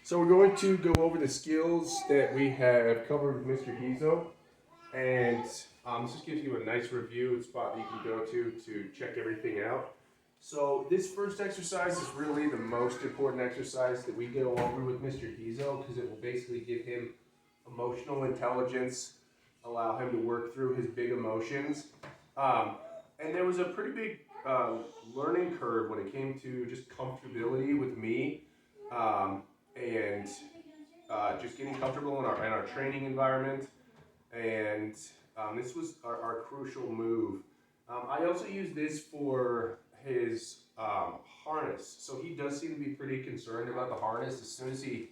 So we're going to go over the skills that we have covered with Mr. Hizo, and this just gives you a nice review spot that you can go to check everything out. So this first exercise is really the most important exercise that we go over with Mr. Hizo because it will basically give him emotional intelligence, allow him to work through his big emotions. Um, and there was a pretty big learning curve when it came to just comfortability with me. And just getting comfortable in our training environment. And this was our crucial move. I also use this for his harness. So he does seem to be pretty concerned about the harness. As soon as he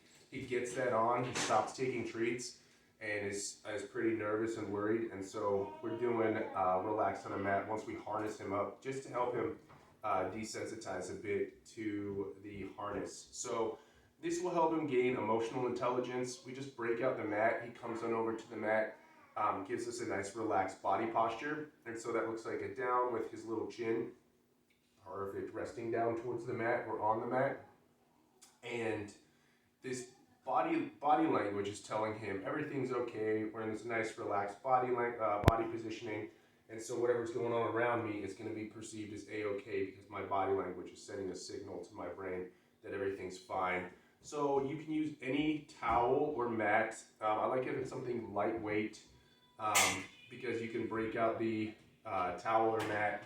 gets that on, he stops taking treats and is pretty nervous and worried. And so we're doing relax on a mat once we harness him up just to help him desensitize a bit to the harness. So this will help him gain emotional intelligence. We just break out the mat. He comes on over to the mat, gives us a nice relaxed body posture. And so that looks like a down with his little chin. Perfect. Resting down towards the mat. We're on the mat. And this body language is telling him everything's okay. We're in this nice relaxed body positioning. And so whatever's going on around me is going to be perceived as a-okay because my body language is sending a signal to my brain that everything's fine. So you can use any towel or mat. I like if it's something lightweight because you can break out the towel or mat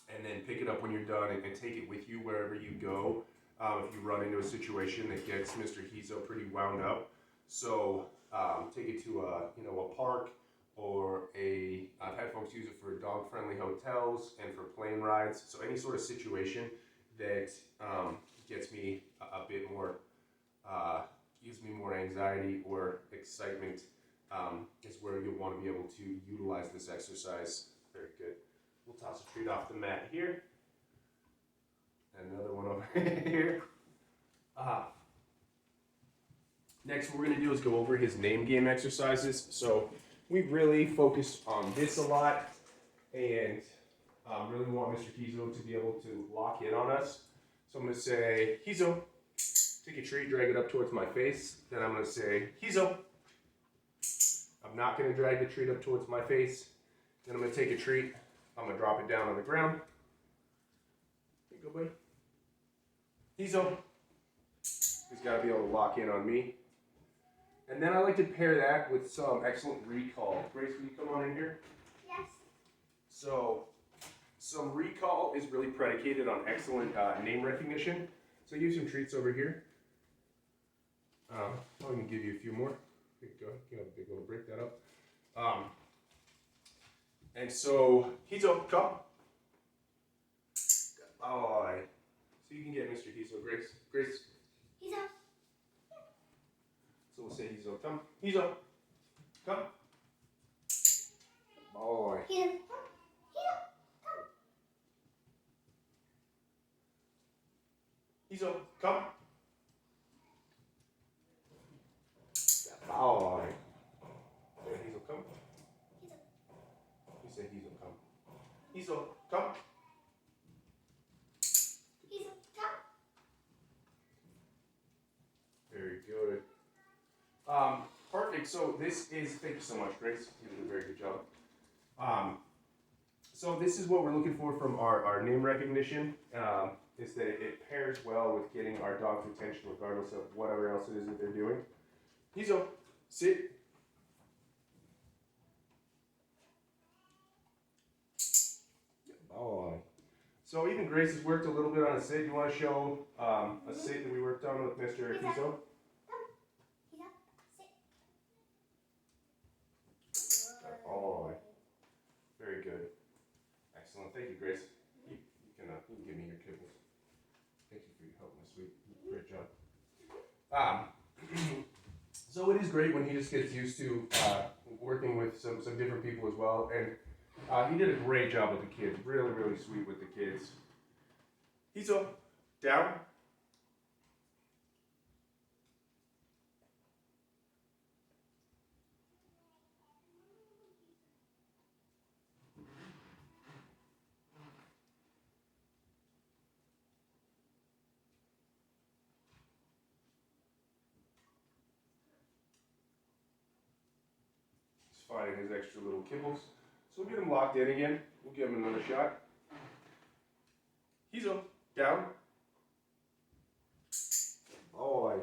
and then pick it up when you're done and take it with you wherever you go. If you run into a situation that gets Mr. Hizo pretty wound up. So take it to a park or I've had folks use it for dog-friendly hotels and for plane rides. So any sort of situation that gets me a bit more, gives me more anxiety or excitement is where you'll want to be able to utilize this exercise. Very good. We'll toss a treat off the mat here. Another one over here. Next, what we're going to do is go over his name game exercises. So we really focused on this a lot and really want Mr. Hizo to be able to lock in on us. So I'm going to say, Hizo, take a treat, drag it up towards my face. Then I'm going to say, Hizo. I'm not going to drag the treat up towards my face. Then I'm going to take a treat. I'm going to drop it down on the ground. Here you go, buddy. Hizo. He's got to be able to lock in on me. And then I like to pair that with some excellent recall. Grace, will you come on in here? Yes. So, some recall is really predicated on excellent name recognition. So use some treats over here. I'm going to give you a few more. Here you go. You know, big little break that up. And so, Hizo, come. Oh, so you can get Mr. Hizo. Grace. Hizo. So we'll say Hizo, come. Hizo, come. Boy. Hizo. Hizo, come. Boy. Hizo, come. You say Hizo, come. Hizo, come. Hizo. Come. Very good. Perfect. So this is, thank you so much, Grace. You did a very good job. So this is what we're looking for from our name recognition, is that it pairs well with getting our dog's attention regardless of whatever else it is that they're doing. Hizo, sit. Boy. So even Grace has worked a little bit on a sit. You want to show a sit that we worked on with Mr. Hizo? Oh, very good. Excellent. Thank you, Grace. You can give me your kibbles. Thank you for your help, my sweet. Great job. So it is great when he just gets used to working with some different people as well. And he did a great job with the kids. Really, really sweet with the kids. Hizo, down. finding his extra little kibbles. So we'll get him locked in again. We'll give him another shot. Hizo, down. Boy.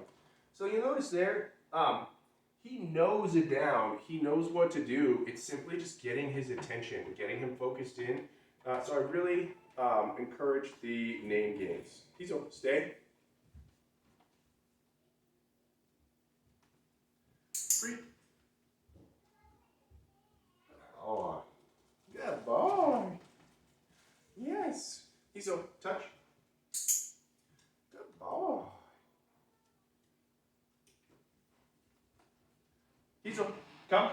So you notice there, he knows it down. He knows what to do. It's simply just getting his attention, getting him focused in. So I really encourage the name games. Hizo, stay. Free. Oh, good boy. Yes. Hizo, touch. Good boy. Hizo, come.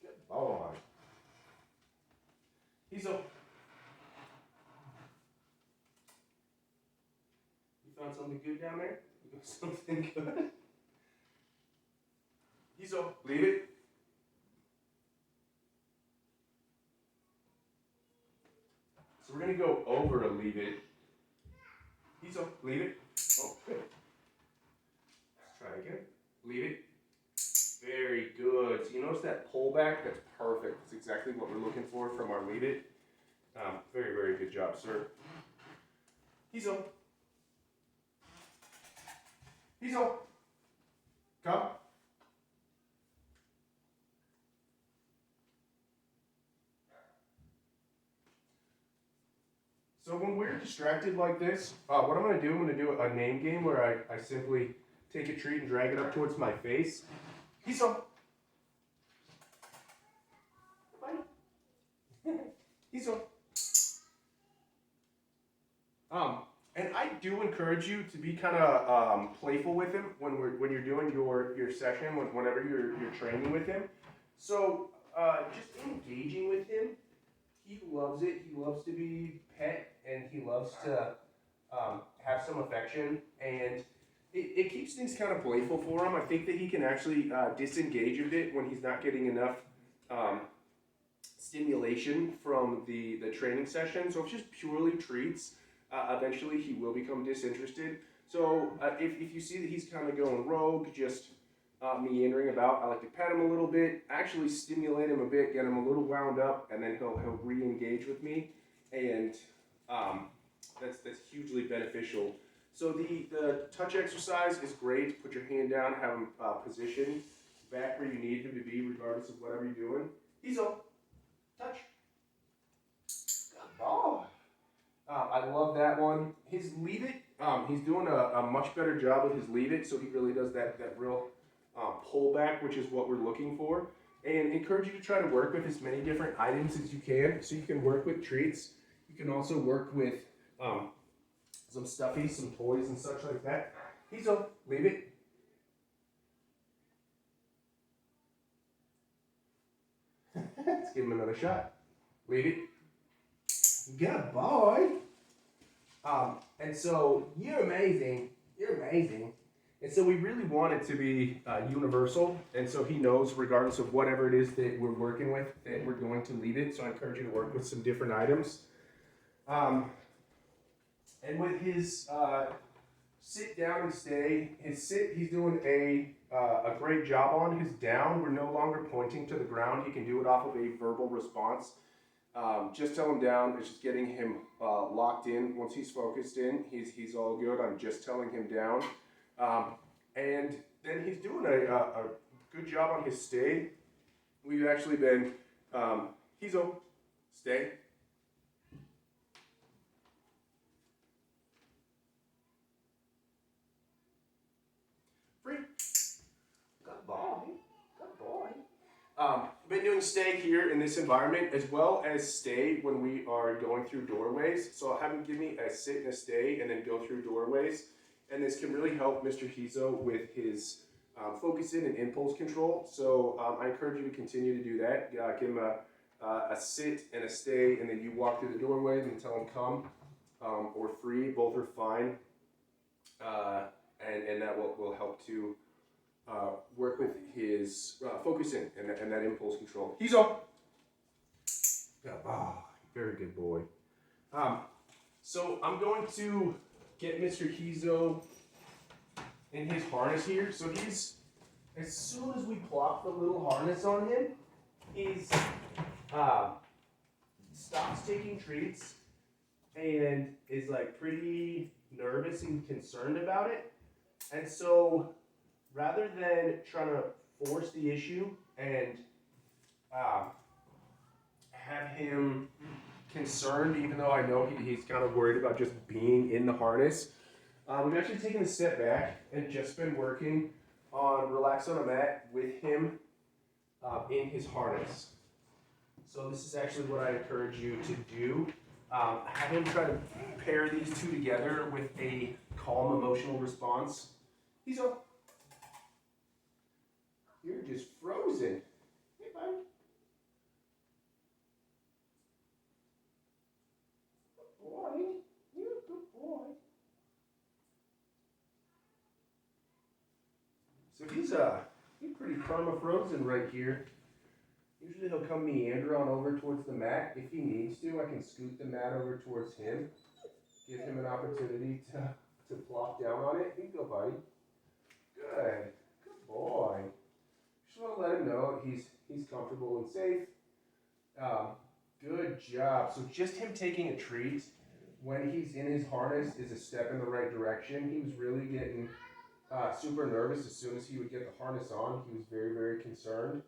Good boy. Hizo. You found something good down there? You got something good? Hizo, leave it. So we're going to go over to leave it. Hizo, leave it. Oh, good. Let's try again. Leave it. Very good. So you notice that pullback? That's perfect. That's exactly what we're looking for from our leave it. Very, very good job, sir. Hizo. Hizo. Come. So when we're distracted like this, what I'm going to do a name game where I simply take a treat and drag it up towards my face. Hizo. Bye. Hizo. And I do encourage you to be kind of playful with him when you're doing your session, whenever you're training with him. So just engaging with him. He loves it. He loves to be pet, and he loves to have some affection, and it keeps things kind of playful for him. I think that he can actually disengage a bit when he's not getting enough stimulation from the training session. So if it's just purely treats, eventually he will become disinterested. So if you see that he's kind of going rogue, just meandering about, I like to pet him a little bit, actually stimulate him a bit, get him a little wound up, and then he'll re-engage with me, and that's hugely beneficial. So the touch exercise is great. Put your hand down, have him positioned back where you need him to be, regardless of whatever you're doing. Hizo, touch. Good ball. I love that one. His leave it, he's doing a much better job with his leave it, so he really does that real pullback, which is what we're looking for. And encourage you to try to work with as many different items as you can. So you can work with treats. You can also work with some stuffies, some toys and such like that. Hizo, leave it. Let's give him another shot. Leave it. Good boy. And so you're amazing. You're amazing. And so we really want it to be universal. And so he knows, regardless of whatever it is that we're working with, that we're going to leave it. So I encourage you to work with some different items. And with his sit down and stay, his sit, he's doing a great job on. His down, we're no longer pointing to the ground. He can do it off of a verbal response. Just tell him down. It's just getting him locked in. Once he's focused in, he's all good. I'm just telling him down. And then he's doing a good job on his stay. We've actually been, Hizo, stay. Free. Good boy. Good boy. Been doing stay here in this environment as well as stay when we are going through doorways. So I'll have him give me a sit and a stay and then go through doorways. And this can really help Mr. Hizo with his focus in and impulse control. So I encourage you to continue to do that. Give him a sit and a stay, and then you walk through the doorway and tell him come or free. Both are fine. And that will help to work with his focus in and that impulse control. Hizo. Very good boy. So I'm going to get Mr. Hizo in his harness here. So he's, as soon as we plop the little harness on him, he's stops taking treats and is like pretty nervous and concerned about it. And so rather than trying to force the issue and have him concerned, even though I know he's kind of worried about just being in the harness, we've actually taken a step back and just been working on relax on a mat with him in his harness. So this is actually what I encourage you to do. Have him try to pair these two together with a calm emotional response. Hizo, you're just frozen. Hey, buddy. Good boy. You're a good boy. So he's pretty perma-frozen right here. Usually he'll come meander on over towards the mat. If he needs to, I can scoot the mat over towards him. Give him an opportunity to plop down on it. Here you go, buddy. Good. Good boy. Just want to let him know he's comfortable and safe. Good job. So just him taking a treat when he's in his harness is a step in the right direction. He was really getting super nervous as soon as he would get the harness on. He was very, very concerned.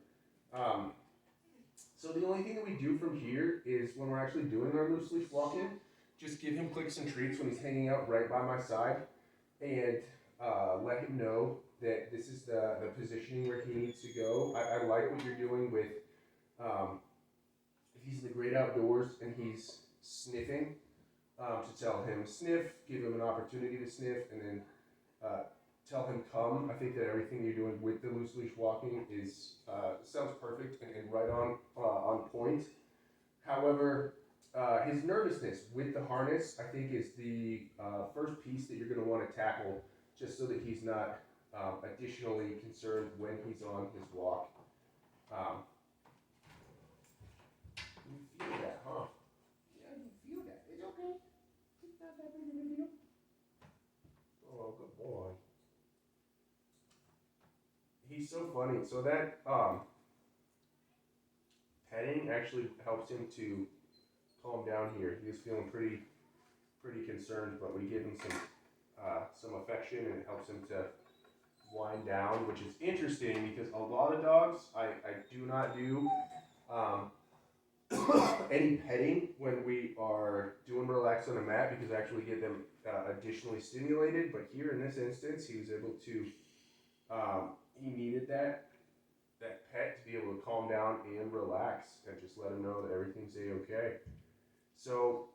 So the only thing that we do from here is when we're actually doing our loose leash walking, just give him clicks and treats when he's hanging out right by my side, and let him know that this is the positioning where he needs to go. I like what you're doing with, if he's in the great outdoors and he's sniffing, to tell him sniff, give him an opportunity to sniff, and then tell him come. I think that everything you're doing with the loose leash walking is sounds perfect and right on point. However, his nervousness with the harness, I think, is the first piece that you're going to want to tackle, just so that he's not additionally concerned when he's on his walk. You feel that, huh? Yeah, you feel that. It's okay. It's not that big of a deal. Oh, good boy. He's so funny. So that petting actually helps him to calm down here. He was feeling pretty concerned, but we give him some affection, and it helps him to wind down, which is interesting because a lot of dogs I do not do any petting when we are doing relax on a mat, because I actually get them additionally stimulated. But here in this instance, he was able to. He needed that pet to be able to calm down and relax, and just let him know that everything's a-okay. So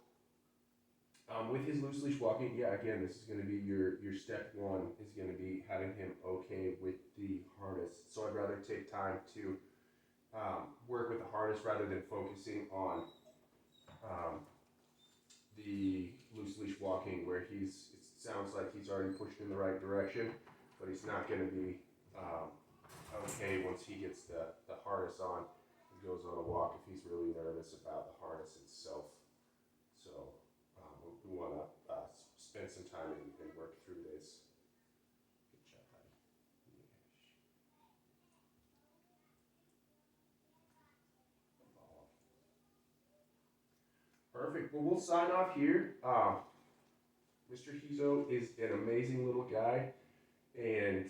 with his loose leash walking, yeah, again, this is going to be your step one, is going to be having him okay with the harness. So I'd rather take time to work with the harness rather than focusing on the loose leash walking, where it sounds like he's already pushed in the right direction, but he's not going to be okay once he gets the harness on and goes on a walk, if he's really nervous about the harness itself. So we want to spend some time and work through this. Good job, buddy. Perfect. Well, we'll sign off here. Mr. Hizo is an amazing little guy, and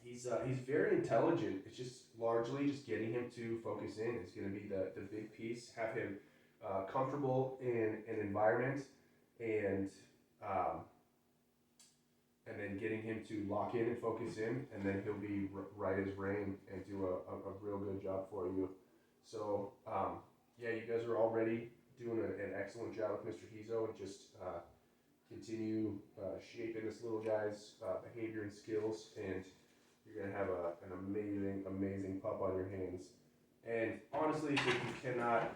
he's very intelligent. It's just largely just getting him to focus in is going to be the big piece. Have him comfortable in an environment, and then getting him to lock in and focus in, and then he'll be right as rain and do a real good job for you. So yeah, you guys are already doing an excellent job with Mr. Hizo, and just continue shaping this little guy's behavior and skills, and you're going to have an amazing pup on your hands. And honestly, if you cannot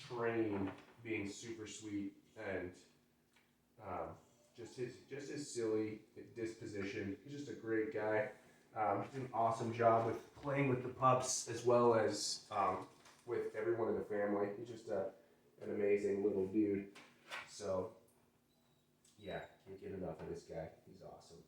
train being super sweet and just his silly disposition, he's just a great guy. He did an awesome job with playing with the pups, as well as with everyone in the family. He's just an amazing little dude. So yeah, Yeah, can't get enough of this guy. He's awesome.